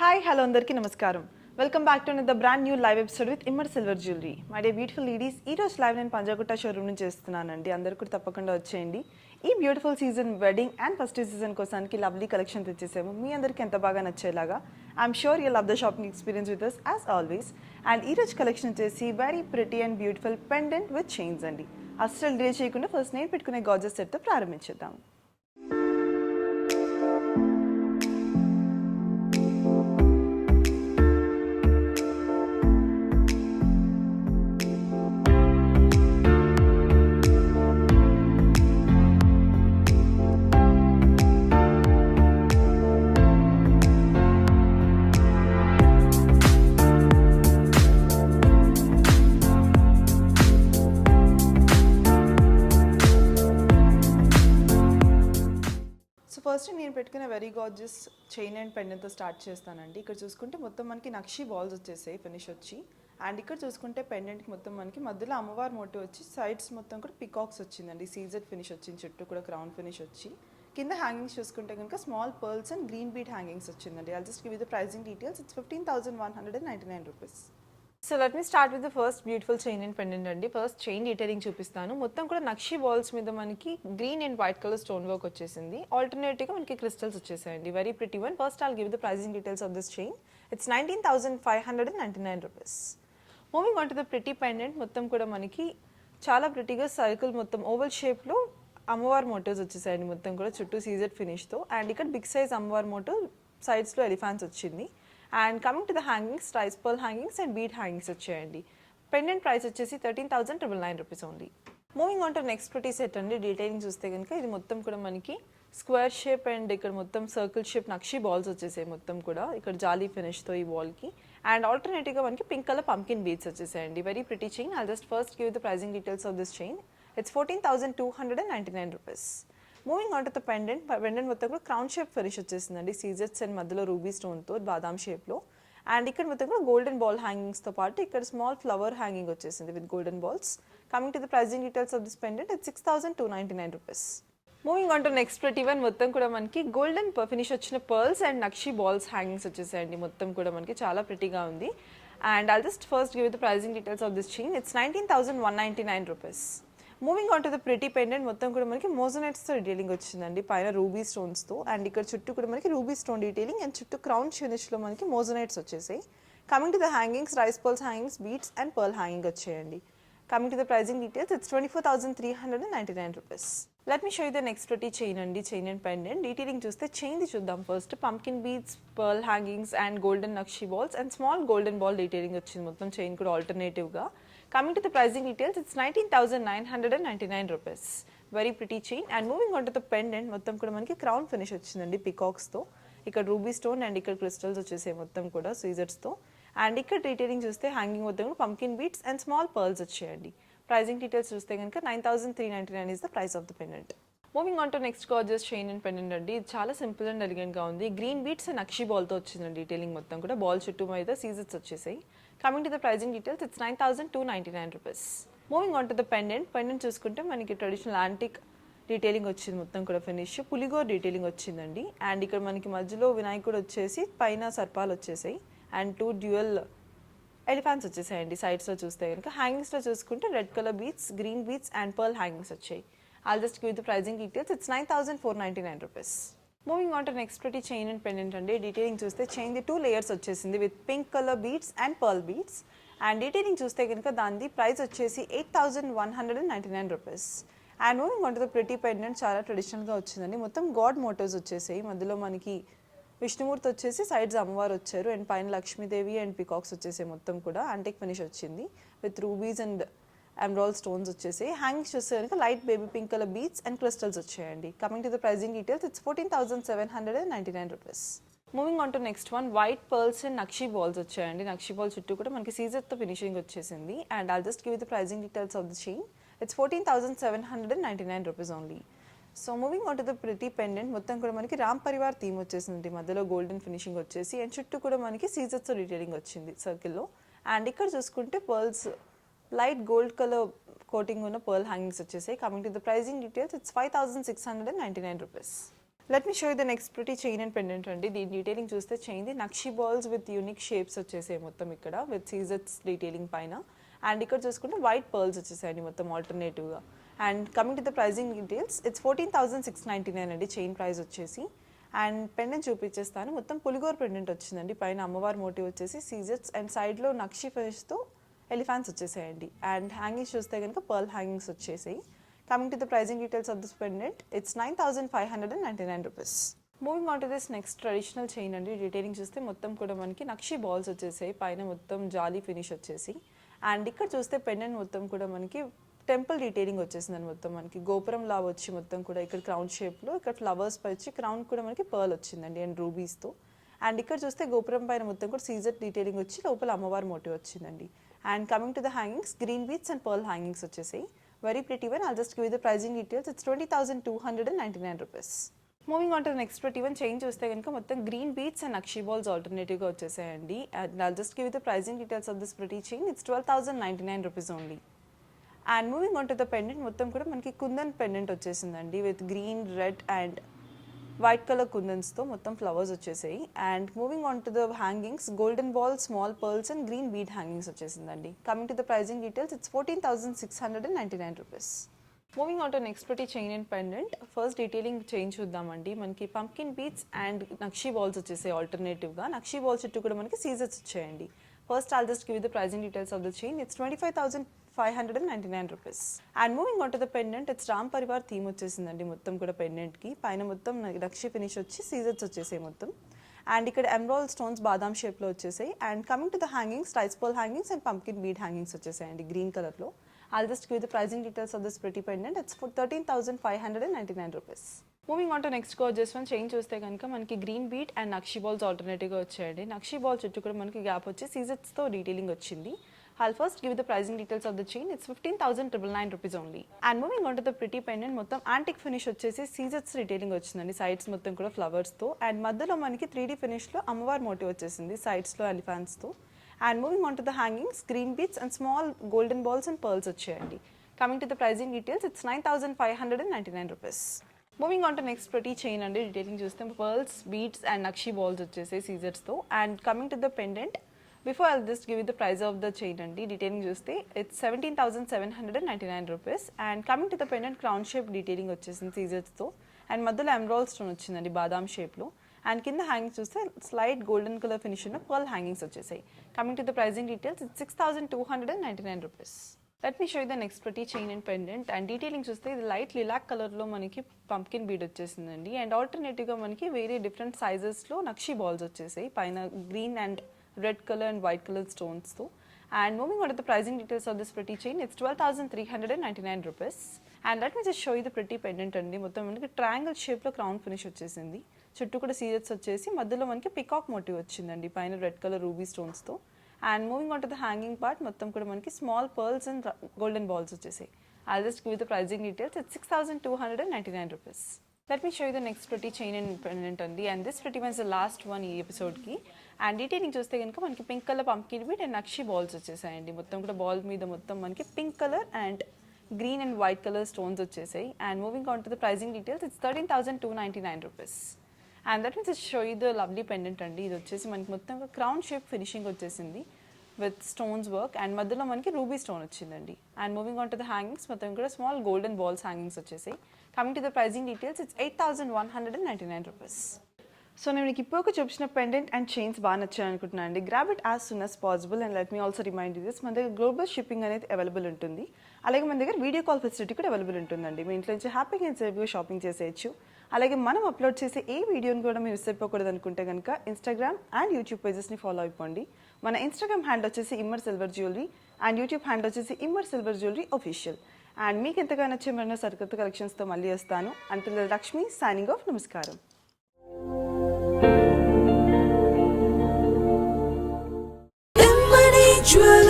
Hi, hello అందరికీ నమస్కారం. Welcome back to another brand new live episode with Immer Silver Jewellery. My dear beautiful ladies, ఈ రోజు live నేను Panjagutta showroom నుంచి చేస్తున్నానండి. అందరూ కూడా తప్పకుండా వచ్చేయండి. ఈ beautiful season wedding and festive season కోసానికి లవ్లీ కలెక్షన్ తెచ్చేసాము. మీ అందరికీ ఎంత బాగా నచ్చేలాగా. I'm sure you love the shopping experience with us as always. And ఈ రోజు కలెక్షన్ వచ్చేసి very pretty and beautiful pendant with chains అండి. అస్సలు డిలే చేయకుండా ఫస్ట్ నేను పెట్టుకునే గాజెస్ సెట్తో ప్రారంభించేద్దాం. ఫస్ట్ నేను పెట్టుకున్న వెరీ గార్జియస్ చైన్ అండ్ పెండెంట్తో స్టార్ట్ చేస్తానండి. ఇక్కడ చూసుకుంటే మొత్తం మనకి నక్షి బాల్స్ వచ్చేసాయి ఫినిష్ వచ్చి. అండ్ ఇక్కడ చూసుకుంటే పెండెంట్కి మొత్తం మనకి మధ్యలో అమ్మవారి మోటివ్ వచ్చి సైడ్స్ మొత్తం కూడా పికాక్స్ వచ్చిందండి. సీజెడ్ ఫినిష్ వచ్చింది, చుట్టూ కూడా క్రౌన్ ఫినిష్ వచ్చి. కింద హ్యాంగింగ్స్ చూసుకుంటే కనుక small pearls and green bead hangings వచ్చిందండి. I'll just give you the pricing details. It's 15,199 rupees. So let me start with the first beautiful chain and pendant అండి. First chain detailing చూపిస్తాను. మొత్తం కూడా నక్షి బాల్స్ మీద మనకి green and white colour stone work వచ్చేసింది. ఆల్టర్నేటివ్గా మనకి క్రిస్టల్స్ వచ్చేసాయండి. Very pretty one. First I'll give the pricing details of this chain. It's 19,599 rupees. Moving on to the pretty pendant. మొత్తం కూడా మనకి చాలా ప్రిటీగా సర్కిల్ మొత్తం ఓవల్ షేప్లో అమ్మవారి మోటివ్స్ వచ్చేసాయండి. మొత్తం కూడా చుట్టూ సీజెడ్ ఫినిష్తో. అండ్ ఇక్కడ బిగ్ సైజ్ అమ్మవారి మోటివ్ సైడ్స్లో ఎలిఫాన్స్ వచ్చింది. And coming to the hangings, ట్రైస్ pearl hangings and bead hangings వచ్చాయండి. పెండెంట్ ప్రైస్ వచ్చేసి 13,999 rupees only. Moving on to next pretty set అండి. డీటెయిలింగ్ చూస్తే కనుక ఇది మొత్తం కూడా మనకి స్క్వేర్ షేప్ అండ్ ఇక్కడ మొత్తం సర్కిల్ షేప్ నక్షి బాల్స్ వచ్చేసాయి మొత్తం కూడా. ఇక్కడ జాలీ ఫినిష్తో ఈ బాల్కి. అండ్ ఆల్టర్నేటివ్గా మనకి పింక్ కలర్ పంకిన్ బీడ్స్ వచ్చేసాయండి. Very pretty chain. I'll just first give the pricing details of this chain. It's 14,299 rupees. Moving on to the pendant. Pendant మొత్తం కూడా క్రౌన్ షేప్ ఫినిష్ వచ్చేసిందండి. సీజెట్స్ అండ్ మధ్యలో రూబీ స్టోన్తో బాదాం షేప్లో. And ఇక్కడ మొత్తం కూడా golden ball హ్యాంగింగ్స్తో పాటు ఇక్కడ స్మాల్ ఫ్లవర్ హ్యాంగింగ్ వచ్చేసింది with golden balls. Coming to the pricing details of this pendant. It's 6,299 rupees. Moving on to next pretty one. మొత్తం కూడా మనకి గోల్డెన్ ఫినిష్ వచ్చిన pearls and nakshi balls hangings వచ్చేసాయండి. మొత్తం కూడా మనకి చాలా ప్రిటీగా ఉంది. And I'll just first give the pricing details of this chain. It's 19,199 rupees. Moving on to the pretty pendant. మొత్తం కూడా మనకి మోజోనైట్స్తో డీటెయిలింగ్ వచ్చిందండి. పైన రూబీ స్టోన్స్తో. అండ్ ఇక్కడ చుట్టూ కూడా మనకి రూబీ స్టోన్ డీటెయిలింగ్ అండ్ చుట్టూ క్రౌన్ ఫినిష్లో మనకి మోజోనైట్స్ వచ్చేసాయి. Coming to the hangings, rice pearls hangings, beads and pearl hanging వచ్చేయండి. Coming to the pricing details. It's 24,399 rupees. Let me show you the next pretty chain అండి. Chain and pendant detailing చూస్తే చైన్ది చూద్దాం first. Pumpkin beads, pearl hangings and golden నక్షి balls and small golden ball detailing వచ్చింది మొత్తం chain కూడా ఆల్టర్నేటివ్గా. Coming to the pricing details, it's 19,999 rupees. Very pretty chain. And moving on to the pendant, మొత్తం కూడా మనకి క్రౌన్ ఫినిష్ వచ్చిందండి పికాక్స్తో. ఇక్కడ రూబీ స్టోన్ అండ్ ఇక్కడ క్రిస్టల్స్ వచ్చేసాయి మొత్తం కూడా సీజర్స్తో. అండ్ ఇక్కడ డీటెయిలింగ్ చూస్తే హ్యాంగింగ్ మొత్తం కూడా pumpkin beads and small pearls వచ్చేయండి. ప్రైజింగ్ డీటెయిల్స్ చూస్తే కనుక 9,399 is the price of the pendant. Moving on to next gorgeous chain and pendant అండి. ఇది చాలా సింపుల్ అండ్ ఎలిగెంట్గా ఉంది. గ్రీన్ బీట్స్ అండ్ నక్షి బాల్తో వచ్చిందండి డీటెయిలింగ్ మొత్తం కూడా. బాల్ చుట్టూ మీద సీజెట్స్ వచ్చేసాయి. Coming to the pricing details, it's 9,299 rupees. Moving on to the pendant. Pendant చూసుకుంటే మనకి ట్రెడిషనల్ యాంటిక్ డీటెయిలింగ్ వచ్చింది మొత్తం కూడా ఫినిష్. పులిగోర్ డీటెయిలింగ్ వచ్చిందండి. అండ్ ఇక్కడ మనకి మధ్యలో వినాయకుడు వచ్చేసి పైన సర్పాలు వచ్చేసాయి. అండ్ 2 డ్యూయల్ ఎలిఫాన్స్ వచ్చేసాయండి సైడ్స్లో చూస్తే కనుక. హ్యాంగింగ్స్లో చూసుకుంటే red colour beads, green beads and pearl hangings వచ్చాయి. I'll just give you the pricing details. It's 9,499 rupees. Moving on to next pretty chain and pendant అండి. డీటెయిలింగ్ చూస్తే చైన్ది 2 లేయర్స్ వచ్చేసింది with pink colour beads and pearl beads. And detailing చూస్తే కనుక దాని price వచ్చేసి 8,199 rupees. And moving on to the pretty pendant చాలా ట్రెడిషనల్గా వచ్చిందండి. మొత్తం గాడ్ మోటివ్స్ వచ్చేసాయి. మధ్యలో మనకి విష్ణుమూర్తి వచ్చేసి సైడ్స్ అమ్మవారు వచ్చారు. అండ్ పైన లక్ష్మీదేవి అండ్ పికాక్స్ వచ్చేసాయి మొత్తం కూడా. యాంటిక్ ఫినిష్ వచ్చింది with rubies and emerald stones వచ్చేసి. హ్యాంగింగ్స్ చూస్తే కనుక light baby pink colour beads and crystals వచ్చాయండి. Coming to the pricing details, it's 14,799 rupees. Moving on to next one. White pearls and nakshi balls వచ్చాయండి. నక్షి ball చుట్టూ కూడా మనకి సీజర్తో ఫినిషింగ్ వచ్చేసింది. And I'll just give the pricing details of the chain. It's 14,799 rupees only. So moving on to the pretty pendant. మొత్తం కూడా మనకి రామ్ పరివార్ థీమ్ వచ్చేసింది. మధ్యలో గోల్డెన్ ఫినిషింగ్ వచ్చేసి అండ్ చుట్టూ కూడా మనకి సీజర్తో డీటెయిలింగ్ వచ్చింది సర్కిల్లో. అండ్ ఇక్కడ చూసుకుంటే pearls light gold colour coating ఉన్న పర్ల్ హ్యాంగింగ్స్ వచ్చేసాయి. Coming to the pricing details, it's 5,699 rupees. Let me show you the next pretty chain and pendant అండి. దీని డీటెయిలింగ్ చూస్తే చైన్ది నక్షి బాల్స్ విత్ యూనిక్ షేప్స్ వచ్చేసాయి మొత్తం ఇక్కడ విత్ సీజర్స్ డీటెయిలింగ్ పైన. అండ్ ఇక్కడ చూసుకుంటే వైట్ పర్ల్స్ వచ్చేసాయండి మొత్తం ఆల్టర్నేటివ్గా. And coming to the pricing details, it's 14,699 అండి చైన్ ప్రైస్ వచ్చేసి. అండ్ పెండెంట్ చూపించేస్తాను. మొత్తం పులిగోర్ పెండెంట్ వచ్చిందండి. పైన అమ్మవారి మోటివ్ వచ్చేసి సీజర్స్ అండ్ సైడ్లో నక్షి ఫినిష్తో ఎలిఫాన్స్ వచ్చేసాయండి. అండ్ హ్యాంగింగ్స్ చూస్తే కనుక పర్ల్ హ్యాంగింగ్స్ వచ్చేసాయి. Coming to the pricing details of this pendant, it's 9,599 rupees. Moving on to this next traditional chain అండి. డీటెయిలింగ్ చూస్తే మొత్తం కూడా మనకి నక్షి బాల్స్ వచ్చేసాయి. పైన మొత్తం జాలీ ఫినిష్ వచ్చేసి. అండ్ ఇక్కడ చూస్తే పెండెంట్ మొత్తం కూడా మనకి టెంపుల్ డీటెయిలింగ్ వచ్చేసిందండి. మొత్తం మనకి గోపురం లా వచ్చి మొత్తం కూడా ఇక్కడ క్రౌన్ షేప్లో ఇక్కడ ఫ్లవర్స్ పై వచ్చి క్రౌన్ కూడా మనకి పర్ల్ వచ్చిందండి అండ్ రూబీస్తో. అండ్ ఇక్కడ చూస్తే గోపురం పైన మొత్తం కూడా సీజర్ డీటెయిలింగ్ వచ్చి లోపల అమ్మవారి మోటివ్ వచ్చిందండి. And coming to the hangings, green beads and pearl hangings వచ్చేసాయి. Very pretty one. I'll just give you the pricing details. It's 20,299 rupees. Moving on to the next pretty one, chain చూస్తే కనుక మొత్తం green beads and nakshi balls ఆల్టర్నేటివ్గా వచ్చేసాయండి. And I'll just give you the pricing details of this pretty chain. It's 12,099 rupees only. And moving on to the pendant, మొత్తం కూడా మనకి kundan pendant వచ్చేసిందండి with green, red and white colour కుందన్స్తో మొత్తం flowers వచ్చేసాయి. And moving on to the hangings, golden ball, small pearls and green bead hangings వచ్చేసిందండి. Coming to the pricing details, it's 14,699 rupees. Moving on to next pretty chain and pendant. First detailing chain చూద్దామండి. మనకి pumpkin beads and nakshi balls వచ్చేసాయి ఆల్టర్నేటివ్గా. Nakshi balls చుట్టూ కూడా మనకి సీజర్స్ వచ్చాయండి. First I'll just give you the pricing details of the chain. It's 25,599 rupees. And moving on to the pendant, it's Ram Parivar theme వచ్చేసిందండి మొత్తం కూడా పెండెంట్కి. పైన మొత్తం నక్షి ఫినిష్ వచ్చి సీజర్స్ వచ్చేసాయి మొత్తం. అండ్ ఇక్కడ ఎమరాల్డ్ స్టోన్స్ బాదాం షేప్లో వచ్చేసాయి. And coming to the hangings, rice pearl hangings and pumpkin bead hangings వచ్చేసాయండి గ్రీన్ కలర్లో. I'll just give you the pricing details of this pretty pendant. It's for 13,599 rupees. Moving on to next gorgeous one chain చూస్తే కనుక మనకి green bead and nakshi balls ఆల్టర్నేటివ్గా వచ్చాయండి. నక్షి ball చుట్టూ కూడా మనకి గ్యాప్ వచ్చి సీజర్స్తో డీటెయిలింగ్ వచ్చింది. I'll first give you the pricing details of the chain. It's 15,999 rupees only. And moving on to the pretty pendant, మొత్తం యాంటిక్ ఫినిష్ వచ్చేసి సీజర్స్ డీటెయిలింగ్ వచ్చిందండి. సైడ్స్ మొత్తం కూడా ఫ్లవర్స్తో. అండ్ మధ్యలో మనకి 3D ఫినిష్లో అమ్మవారి మోటివ్ వచ్చేసింది సైడ్స్లో ఎలిఫాన్స్తో. And moving on to the hangings, green beads and small golden balls and pearls వచ్చాయండి. Coming to the pricing details, it's 9,599 rupees. Moving on to next pretty chain అండి. డీటెయిలింగ్ చూస్తే pearls, beads and nakshi balls వచ్చేసాయి సీజర్స్తో. And coming to the pendant, before I'll just give you the price of the chain అండి. Detailing చూస్తే it's 17,799 rupees. And coming to the pendant, crown shape detailing వచ్చేసింది సీజర్స్తో. And మధ్యలో emerald stone వచ్చిందండి బాదాం షేప్లో. అండ్ కింద హ్యాంగింగ్స్ చూస్తే స్లైట్ గోల్డెన్ కలర్ ఫినిష్ ఉన్న పర్ల్ హ్యాంగింగ్స్ వచ్చేసాయి. Coming to the pricing details, it's 6,299 rupees. Let me show you the next pretty chain and pendant. And detailing చూస్తే ఇది లైట్ లిలాక్ కలర్లో మనకి పంకిన్ బీడ్ వచ్చేసిందండి. And ఆల్టర్నేటివ్గా మనకి వేరే డిఫరెంట్ సైజెస్లో నక్షి బాల్స్ వచ్చేసాయి పైన green and red colour and white colour స్టోన్స్తో. And moving on to the pricing details of this pretty chain, it's 12,399 rupees. And let me just show you the pretty pendant అండి. మొత్తం మనకి triangle షేప్లో crown finish వచ్చేసింది. చుట్టూ కూడా scissors వచ్చేసి మధ్యలో మనకి పికాక్ మోటివ్ వచ్చిందండి పైన రెడ్ కలర్ రూబీ స్టోన్స్తో. And moving on to the hanging part, మొత్తం కూడా మనకి small pearls and golden balls వచ్చేసాయి. I'll just give you the pricing details. It's 6,299 rupees. Let me show you the next pretty chain and pendant అండి. And this pretty one is the last one ఈ ఎపిసోడ్కి. And detailing చూస్తే కనుక మనకి pink colour pumpkin bead and nakshi balls వచ్చేసాయండి. మొత్తం కూడా ball మీద మొత్తం మనకి pink colour and green and white colour stones వచ్చేసాయి. And moving on to the pricing details, it's 13,299 rupees. And that means show you the lovely pendant అండి. ఇది వచ్చేసి మనకి మొత్తం క్రౌన్ షేప్ ఫినిషింగ్ వచ్చేసింది విత్ స్టోన్స్ వర్క్. అండ్ మధ్యలో మనకి ruby stone వచ్చిందండి. And moving on to the hangings, మొత్తం కూడా స్మాల్ గోల్డెన్ బాల్స్ హ్యాంగింగ్స్ వచ్చేసాయి. Coming to the pricing details, it's 8,199 rupees. So నేను మీకు ఇప్పుడు చూపించిన పెండెంట్ అండ్ చైన్స్ బాగా నచ్చాయి అనుకుంటున్నాను అండి. Grab it as soon as possible. And let me also remind you this, మన దగ్గర గ్లోబల్ షిప్పింగ్ అనేది అవైలబుల్ ఉంటుంది. అలాగే మన దగ్గర వీడియో కాల్ ఫెసిలిటీ కూడా అవైలబుల్ ఉంటుందండి. మీ ఇంట్లో నుంచి హ్యాపీగా అండ్ సేఫ్గా షాపింగ్ చేసేయచ్చు. అలాగే మనం అప్లోడ్ చేసే ఏ వీడియోని కూడా మీరు మిస్ అయిపోకూడదు అనుకుంటే కనుక ఇన్స్టాగ్రామ్ అండ్ యూట్యూబ్ పేజెస్ని ఫాలో అయిపోండి. మన ఇన్స్టాగ్రామ్ హ్యాండ్ వచ్చేసి Emmadi silver jewellery and YouTube handle వచ్చేసి Emmadi silver jewellery official. And మీకు ఎంతగా నచ్చే మరిన్న సరికొత్త కలెక్షన్స్తో మళ్ళీ వస్తాను. Until Lakshmi signing off. నమస్కారం. Emmadi Jewellery.